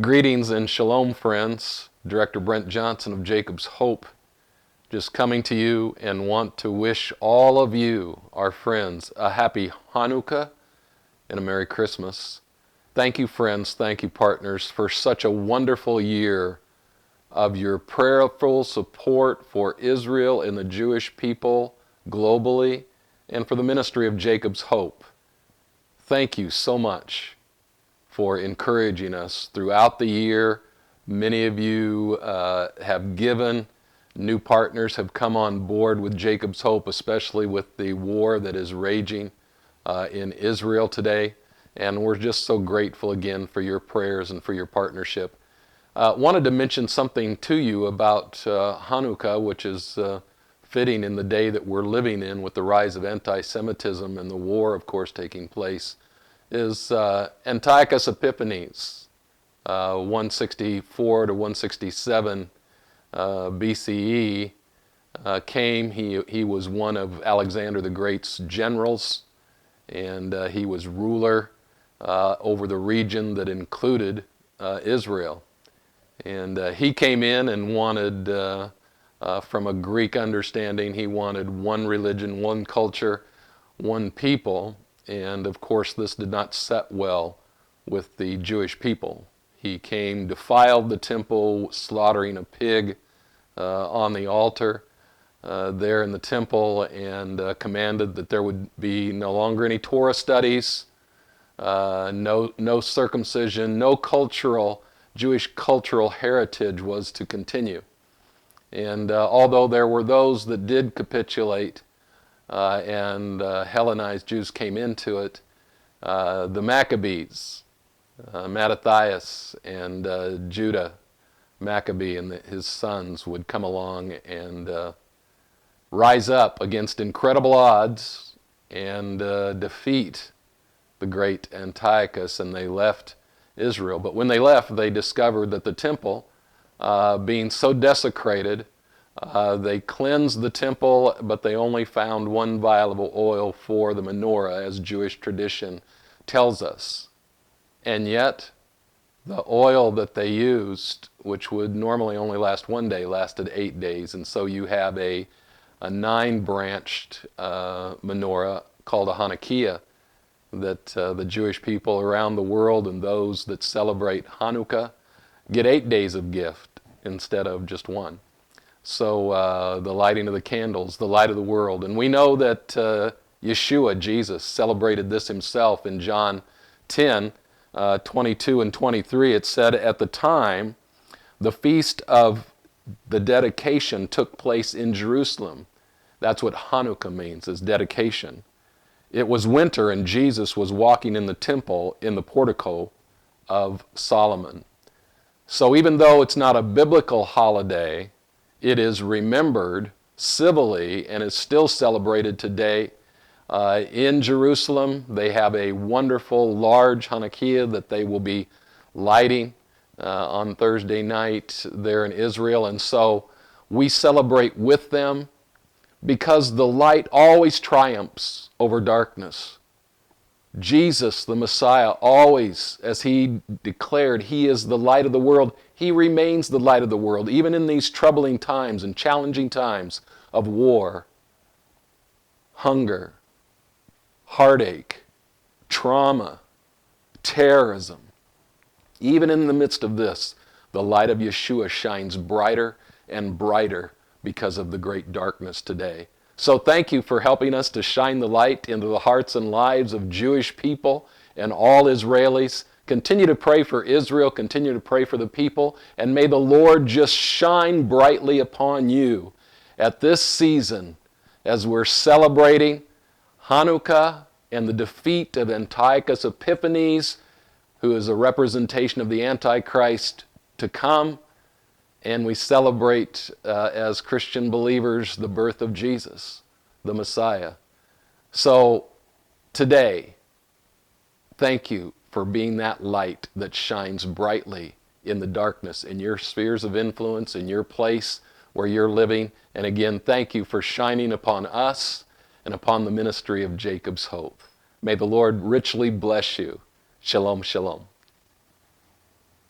Greetings and shalom, friends. Director Brent Johnson of Jacob's Hope, just coming to you and want to wish all of you, our friends, a happy Hanukkah and a Merry Christmas. Thank you, friends. Thank you, partners, for such a wonderful year of your prayerful support for Israel and the Jewish people globally, and for the ministry of Jacob's Hope. Thank you so much for encouraging us throughout the year. Many of you have given. New partners have come on board with Jacob's Hope, especially with the war that is raging in Israel today. And we're just so grateful again for your prayers and for your partnership. Wanted to mention something to you about Hanukkah, which is fitting in the day that we're living in with the rise of anti-Semitism and the war, of course, taking place, is Antiochus Epiphanes, 164 to 167 BCE, came. He was one of Alexander the Great's generals, and he was ruler over the region that included Israel. And he came in and wanted, from a Greek understanding, he wanted one religion, one culture, one people. And of course, this did not set well with the Jewish people. He came, defiled the temple, slaughtering a pig on the altar there in the temple, and commanded that there would be no longer any Torah studies, no circumcision, no Jewish cultural heritage was to continue. And although there were those that did capitulate, and Hellenized Jews came into it, the Maccabees, Mattathias and Judah Maccabee and his sons would come along and rise up against incredible odds and defeat the great Antiochus, and they left Israel. But when they left, they discovered that the temple, being so desecrated, they cleansed the temple, but they only found one viable oil for the menorah, as Jewish tradition tells us. And yet, the oil that they used, which would normally only last one day, lasted 8 days. And so you have a 9-branched menorah called a Hanukkah that the Jewish people around the world and those that celebrate Hanukkah get 8 days of gift instead of just one. So the lighting of the candles, the light of the world. And we know that Yeshua, Jesus, celebrated this himself in John 10, 22 and 23. It said, at the time, the feast of the dedication took place in Jerusalem. That's what Hanukkah means, is dedication. It was winter, and Jesus was walking in the temple in the portico of Solomon. So even though it's not a biblical holiday, it is remembered civilly and is still celebrated today. In Jerusalem, they have a wonderful large Hanukkah that they will be lighting on Thursday night there in Israel. And so we celebrate with them because the light always triumphs over darkness. Jesus, the Messiah, always, as he declared, he is the light of the world. He remains the light of the world, even in these troubling times and challenging times of war, hunger, heartache, trauma, terrorism. Even in the midst of this, the light of Yeshua shines brighter and brighter because of the great darkness today. So thank you for helping us to shine the light into the hearts and lives of Jewish people and all Israelis. Continue to pray for Israel, continue to pray for the people, and may the Lord just shine brightly upon you at this season as we're celebrating Hanukkah and the defeat of Antiochus Epiphanes, who is a representation of the Antichrist to come. And we celebrate, as Christian believers, the birth of Jesus, the Messiah. So today, thank you for being that light that shines brightly in the darkness, in your spheres of influence, in your place where you're living. And again, thank you for shining upon us and upon the ministry of Jacob's Hope. May the Lord richly bless you. Shalom, shalom.